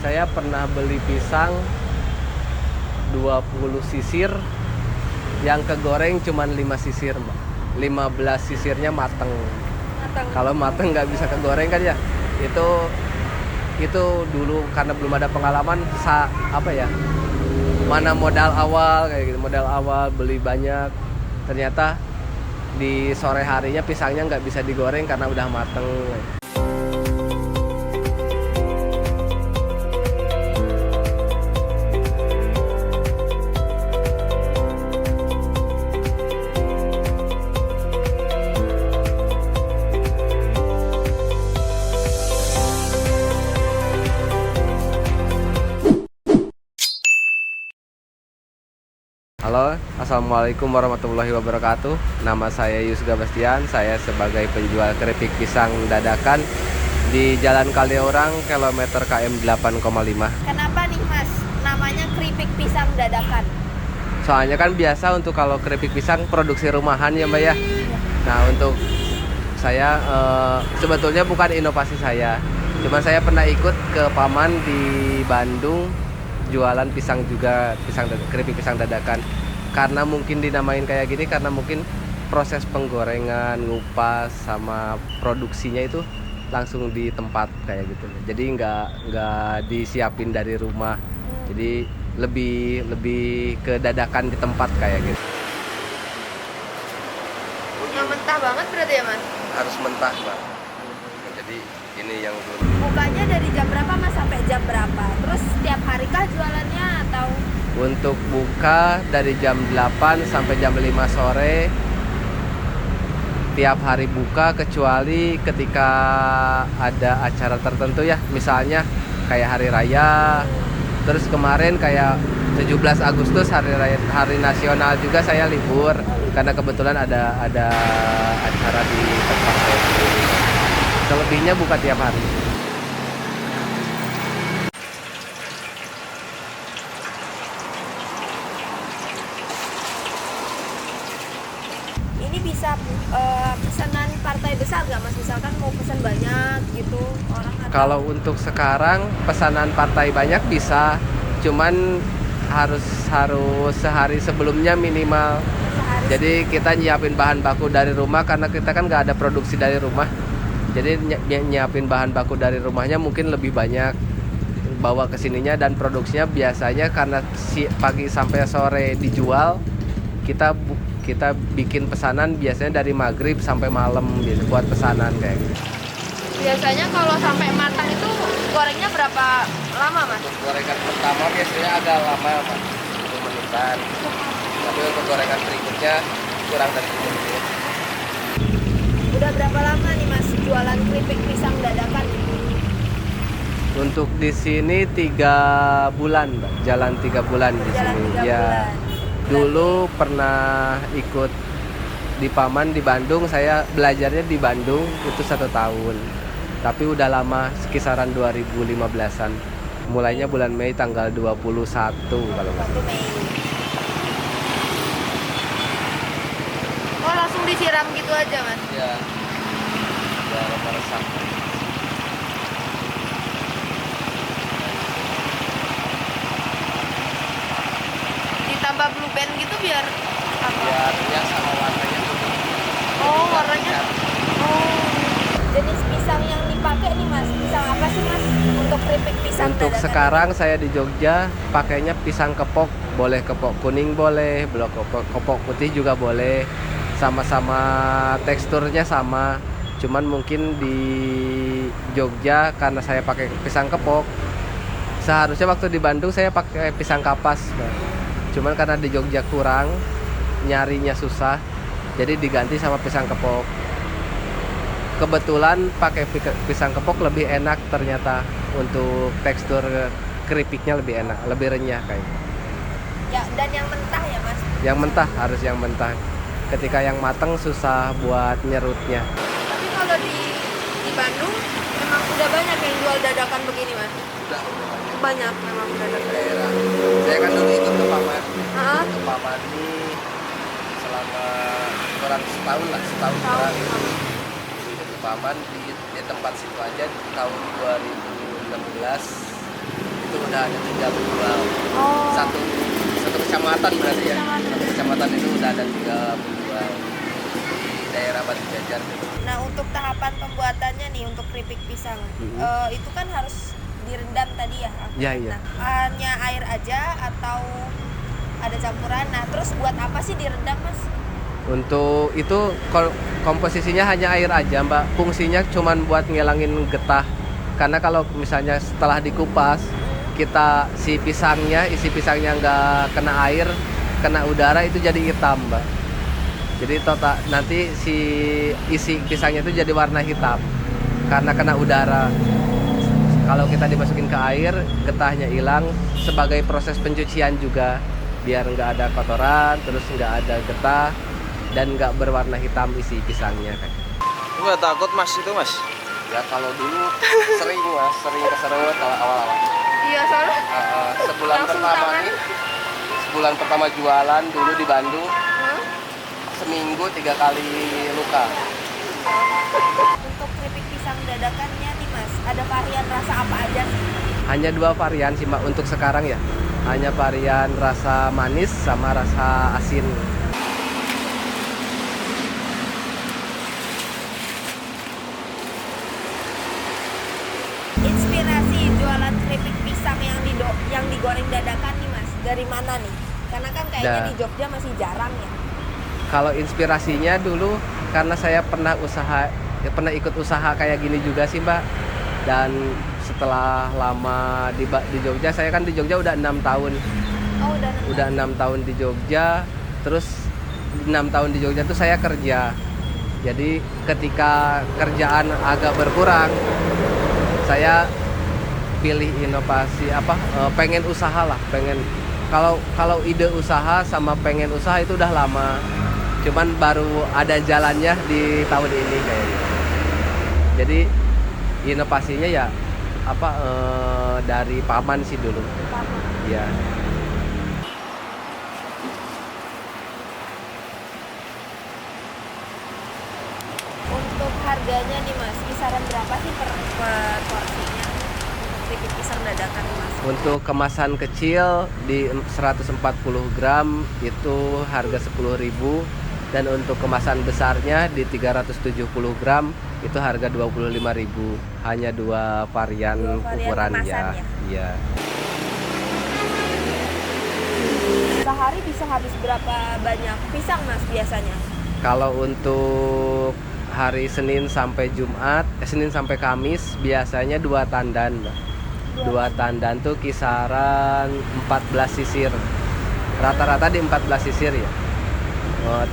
Saya pernah beli pisang 20 sisir yang kegoreng cuman 5 sisir, Mbak. 15 sisirnya mateng. Kalau mateng nggak bisa kegoreng kan ya. Itu dulu karena belum ada pengalaman mana modal awal kayak gitu, modal awal beli banyak. Ternyata di sore harinya pisangnya nggak bisa digoreng karena udah mateng. Halo, assalamualaikum warahmatullahi wabarakatuh. Nama saya Yusga Bastian. Saya sebagai penjual keripik pisang dadakan di Jalan Kaliorang, kilometer KM 8,5. Kenapa nih Mas, namanya keripik pisang dadakan? Soalnya kan biasa untuk kalau keripik pisang produksi rumahan ya Mbak ya. Nah untuk saya sebetulnya bukan inovasi saya. Cuma saya pernah ikut ke paman di Bandung jualan pisang juga, keripik pisang dadakan. Karena mungkin dinamain kayak gini karena mungkin proses penggorengan, ngupas sama produksinya itu langsung di tempat kayak gitu. Jadi nggak disiapin dari rumah. Jadi lebih ke dadakan di tempat kayak gitu. Yang mentah banget berarti ya Mas? Harus mentah, Mbak. Jadi ini yang belum. Bukanya dari jam berapa Mas sampai jam berapa? Terus setiap hari kah jualannya atau? Untuk buka dari jam 8 sampai jam 5 sore. Tiap hari buka kecuali ketika ada acara tertentu ya. Misalnya kayak hari raya. Terus kemarin kayak 17 Agustus hari nasional juga saya libur karena kebetulan ada acara di tempat saya sendiri. Selebihnya buka tiap hari. Ini bisa pesanan partai besar nggak Mas? Misalkan mau pesan banyak gitu orang atau? Kalau untuk sekarang pesanan partai banyak bisa, cuman harus sehari sebelumnya minimal. Sehari. Jadi kita nyiapin bahan baku dari rumah karena kita kan nggak ada produksi dari rumah. Jadi nyiapin bahan baku dari rumahnya mungkin lebih banyak bawa ke sininya, dan produksinya biasanya karena pagi sampai sore dijual, kita bikin pesanan biasanya dari maghrib sampai malam biasa buat pesanan kayak gitu. Biasanya kalau sampai matang itu gorengnya berapa lama Mas? Untuk gorengan pertama biasanya agak lama, Pak, 10 menitan. Tapi untuk gorengan berikutnya kurang dari 10 menit. Udah berapa lama nih Mas jualan keripik pisang dadakan? Untuk di sini 3 bulan, Mbak. Jalan 3 bulan di Jalan sini. 3 Ya. bulan. Dulu pernah ikut di paman di Bandung, saya belajarnya di Bandung itu 1 tahun. Tapi udah lama, kisaran 2015-an. Mulainya bulan Mei tanggal 21 kalau nggak 1 salah. Mei. Oh langsung disiram gitu aja Mas? Ya, udah meresap. Ditambah blue band gitu biar apa? Biar sama warnanya tuh. Oh warnanya. Oh. Jenis pisang yang dipakai nih Mas, pisang apa sih Mas untuk keripik pisang Untuk dadakan? sekarang saya di Jogja pakainya pisang kepok, boleh kepok kuning boleh, belum kepok putih juga boleh. Sama-sama teksturnya sama. Cuman mungkin di Jogja karena saya pakai pisang kepok. Seharusnya waktu di Bandung saya pakai pisang kapas, Mbak. Cuman karena di Jogja kurang, nyarinya susah, jadi diganti sama pisang kepok. Kebetulan pakai pisang kepok lebih enak ternyata, untuk tekstur keripiknya lebih enak, lebih renyah kayaknya. Ya, dan yang mentah ya Mas? Yang mentah, harus yang mentah. Ketika yang matang susah buat nyerutnya. Tapi kalau di Bandung memang udah banyak yang jual dadakan begini Mas? Udah Banyak memang dadakan. daerah. Saya kan dulu ikut ke paman. Hah? Ke paman ini selama kurang setahun lah, setahun Tahu. kurang. Paman di tempat situ aja di tahun 2016 udah ada 3 penjual. Oh. Satu kecamatan berarti ya. Kecamatan. Satu kecamatan itu udah ada 3 penjual di daerah Batu Jajar. Nah, untuk tahapan pembuatannya nih untuk keripik pisang, itu kan harus direndam tadi ya? Iya, iya. Nah, hanya air aja atau ada campuran? Nah, terus buat apa sih direndam, Mas? Untuk itu komposisinya hanya air aja, Mbak. Fungsinya cuman buat ngilangin getah. Karena kalau misalnya setelah dikupas, isi pisangnya nggak kena air, kena udara, itu jadi hitam, Mbak. Jadi nanti si isi pisangnya itu jadi warna hitam karena kena udara. Kalau kita dimasukin ke air, getahnya hilang, sebagai proses pencucian juga, biar nggak ada kotoran, terus nggak ada getah, dan nggak berwarna hitam isi pisangnya. Nggak takut Mas itu Mas? Ya kalau dulu sering keserut kalau awal-awal. Iya, soalnya Sebulan langsung pertama tangan. nih, sebulan pertama jualan dulu di Bandung, seminggu 3 kali luka. Untuk keripik pisang dadakannya nih, Mas, ada varian rasa apa aja sih? Hanya 2 varian sih, Mbak, untuk sekarang ya. Hanya varian rasa manis sama rasa asin. Inspirasi jualan keripik pisang yang digoreng dadakan nih, Mas, dari mana nih? Karena kan kayaknya di Jogja masih jarang ya. Kalau inspirasinya dulu karena saya pernah ikut usaha kayak gini juga sih, Mbak. Dan setelah lama di Jogja, saya kan di Jogja udah 6 tahun. Oh, Udah 6 tahun di Jogja, terus 6 tahun di Jogja tuh saya kerja. Jadi ketika kerjaan agak berkurang, saya pilih inovasi pengen usaha lah, kalau ide usaha sama pengen usaha itu udah lama. Cuman baru ada jalannya di tahun ini kayaknya. Jadi inovasinya ya dari paman sih dulu. Iya. Untuk harganya nih, Mas, kisaran berapa sih per porsinya untuk keripik pisang dadakan, Mas? Untuk kemasan kecil di 140 gram itu harga 10.000, dan untuk kemasan besarnya di 370 gram itu harga 25.000. Hanya 2 varian ukuran ya. Iya. Sehari bisa habis berapa banyak pisang, Mas, biasanya? Kalau untuk hari Senin sampai Kamis biasanya 2 tandan, Mbak. 2 tandan tuh kisaran 14 sisir. Rata-rata di 14 sisir ya.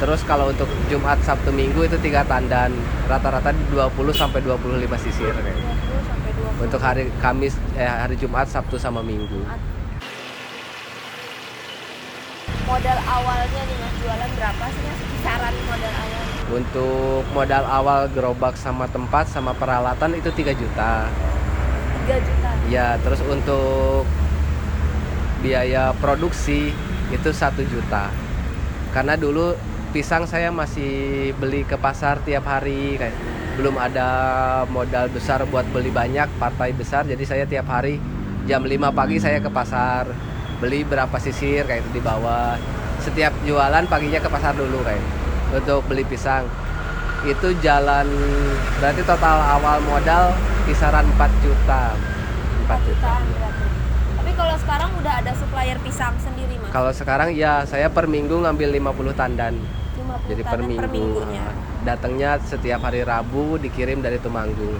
Terus kalau untuk Jumat, Sabtu, Minggu itu 3 tandan. Rata-rata di 20 sampai 25 sisir. 20 sampai 20. Untuk hari hari Jumat, Sabtu sama Minggu. Modal awalnya nih, Mas, jualan berapa sih, Mas? Kisaran modal awal? Untuk modal awal gerobak sama tempat sama peralatan itu 3 juta. 3 juta. Ya, terus untuk biaya produksi itu 1 juta. Karena dulu pisang saya masih beli ke pasar tiap hari, kayak belum ada modal besar buat beli banyak partai besar. Jadi saya tiap hari jam 5 pagi saya ke pasar, beli berapa sisir kayak itu di bawah. Setiap jualan paginya ke pasar dulu kayak untuk beli pisang. Itu jalan, berarti total awal modal kisaran 4 juta. 4 juta. Berarti. Tapi kalau sekarang udah ada supplier pisang sendiri, Mas? Kalau sekarang ya saya per minggu ngambil 50 tandan. 50 Jadi tandan per minggunya. Datangnya setiap hari Rabu, dikirim dari Temanggung.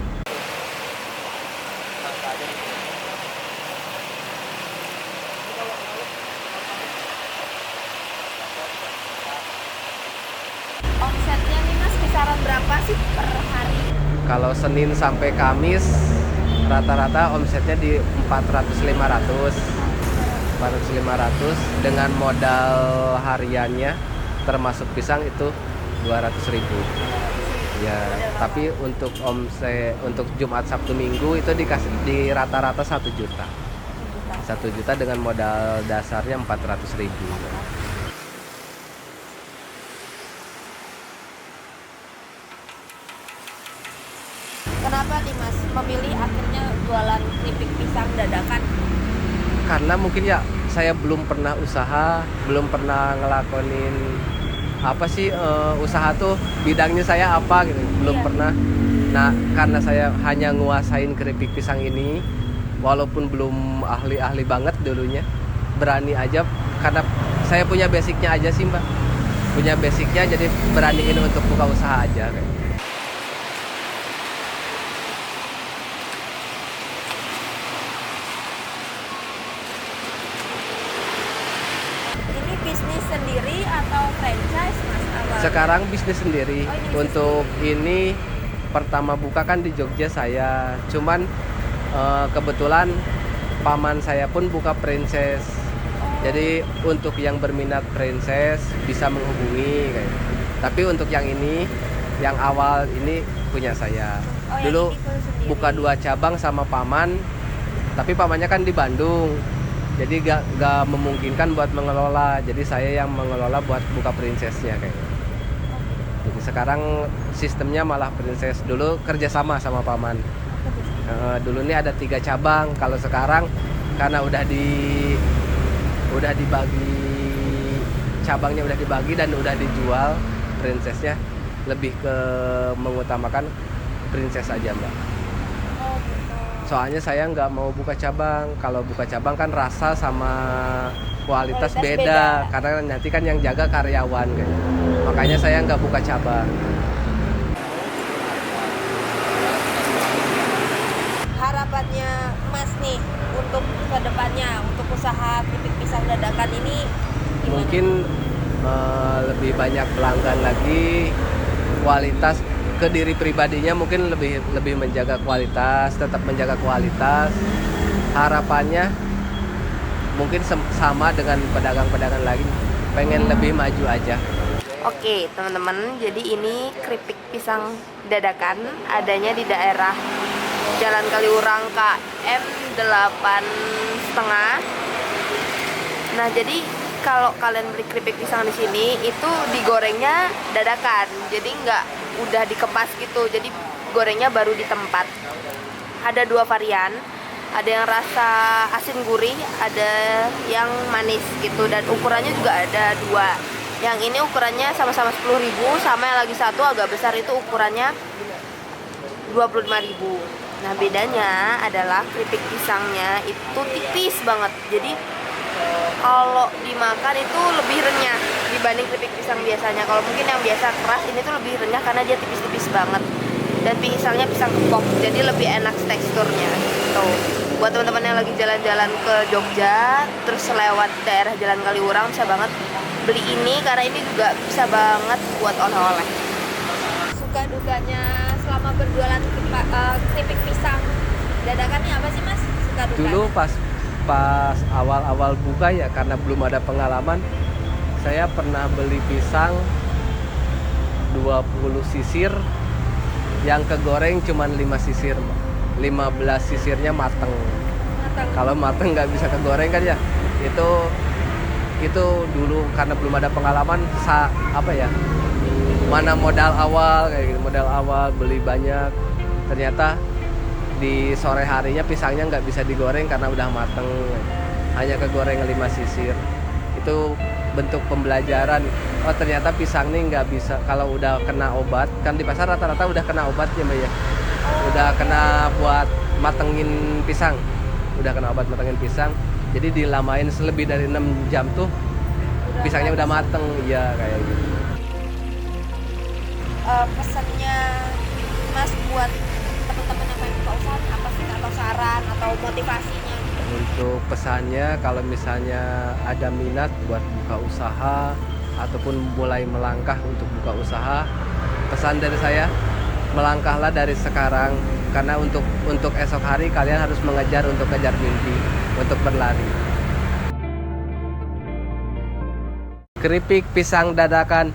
Omsetnya nih, Mas, kisaran berapa sih per hari? Kalau Senin sampai Kamis rata-rata omsetnya di 400-500 dengan modal hariannya termasuk pisang itu 200.000 ya. Tapi untuk omset untuk Jumat, Sabtu, Minggu itu dikasih di rata-rata 1 juta. 1 juta dengan modal dasarnya 400.000. Kenapa nih, Mas, memilih akhirnya jualan keripik pisang dadakan? karena mungkin ya saya belum pernah usaha, belum pernah ngelakonin apa sih usaha tuh bidangnya saya apa gitu, belum Iya. pernah. Nah, karena saya hanya nguasain keripik pisang ini, walaupun belum ahli-ahli banget dulunya, berani aja karena saya punya basicnya aja sih Mbak. Punya basicnya jadi beraniin untuk buka usaha aja kayak. Ini bisnis sendiri atau franchise mas awal? Sekarang bisnis sendiri. Oh, ini bisnis Untuk ini pertama buka kan di Jogja saya. Cuman kebetulan paman saya pun buka franchise. Jadi untuk yang berminat franchise bisa menghubungi kayak. Tapi untuk yang ini, yang awal ini punya saya. Oh, yang Dulu ini full sendiri. buka 2 cabang sama paman, tapi pamannya kan di Bandung. Jadi gak memungkinkan buat mengelola. Jadi saya yang mengelola buat buka princessnya kayak. Jadi sekarang sistemnya malah princess. Dulu kerjasama sama paman. Dulu ini ada 3 cabang. Kalau sekarang karena udah dibagi, cabangnya udah dibagi dan udah dijual, princessnya lebih ke mengutamakan princess aja Mbak. Oh gitu. Soalnya saya nggak mau buka cabang. Kalau buka cabang kan rasa sama kualitas Kualitas beda. beda. Karena nanti kan yang jaga karyawan kayak. Makanya saya nggak buka cabang. Harapannya mas nih untuk kedepannya, untuk usaha keripik pisang dadakan ini gimana? Mungkin lebih banyak pelanggan lagi, kualitas ke diri pribadinya mungkin lebih menjaga kualitas, tetap menjaga kualitas. Harapannya mungkin sama dengan pedagang-pedagang lain, pengen lebih maju aja. Oke teman-teman, jadi ini keripik pisang dadakan adanya di daerah Jalan Kaliurang KM 8,5. Nah jadi kalau kalian beli keripik pisang di sini itu digorengnya dadakan, jadi nggak udah dikemas gitu, jadi gorengnya baru di tempat. Ada 2 varian, ada yang rasa asin gurih, ada yang manis gitu, dan ukurannya juga ada 2. Yang ini ukurannya sama-sama 10.000, sama yang lagi satu agak besar itu ukurannya 25.000. Nah bedanya adalah keripik pisangnya itu tipis banget, jadi kalau dimakan itu lebih renyah dibanding keripik pisang biasanya. Kalau mungkin yang biasa keras, ini tuh lebih renyah karena dia tipis-tipis banget. Dan pisangnya pisang kepok, jadi lebih enak teksturnya gitu. Buat teman-teman yang lagi jalan-jalan ke Jogja, terus lewat daerah Jalan Kaliurang, bisa banget beli ini karena ini juga bisa banget buat oleh-oleh. Suka dukanya selama berjualan keripik pisang dadakan ini apa sih mas? Suka dukanya? Dulu pas awal-awal buka ya, karena belum ada pengalaman, saya pernah beli pisang 20 sisir yang kegoreng cuman 5 sisir, 15 sisirnya mateng. Kalau mateng nggak bisa kegoreng kan ya, itu dulu karena belum ada pengalaman, mana modal awal kayak gitu, modal awal beli banyak, ternyata di sore harinya pisangnya nggak bisa digoreng karena udah mateng, hanya kegoreng 5 sisir. Itu bentuk pembelajaran, oh ternyata pisang nih nggak bisa kalau udah kena obat, kan di pasar rata-rata udah kena obat ya Mbak ya, udah kena buat matengin pisang, udah kena obat matengin pisang, jadi dilamain lebih dari 6 jam tuh pisangnya udah mateng ya kayak gitu. Pesannya mas buat teman-teman yang pengen buka usaha apa sih, atau saran atau motivasinya? Untuk pesannya, kalau misalnya ada minat buat buka usaha ataupun mulai melangkah untuk buka usaha, pesan dari saya, melangkahlah dari sekarang, karena untuk esok hari kalian harus mengejar mimpi, untuk berlari. Keripik pisang dadakan,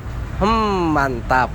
mantap.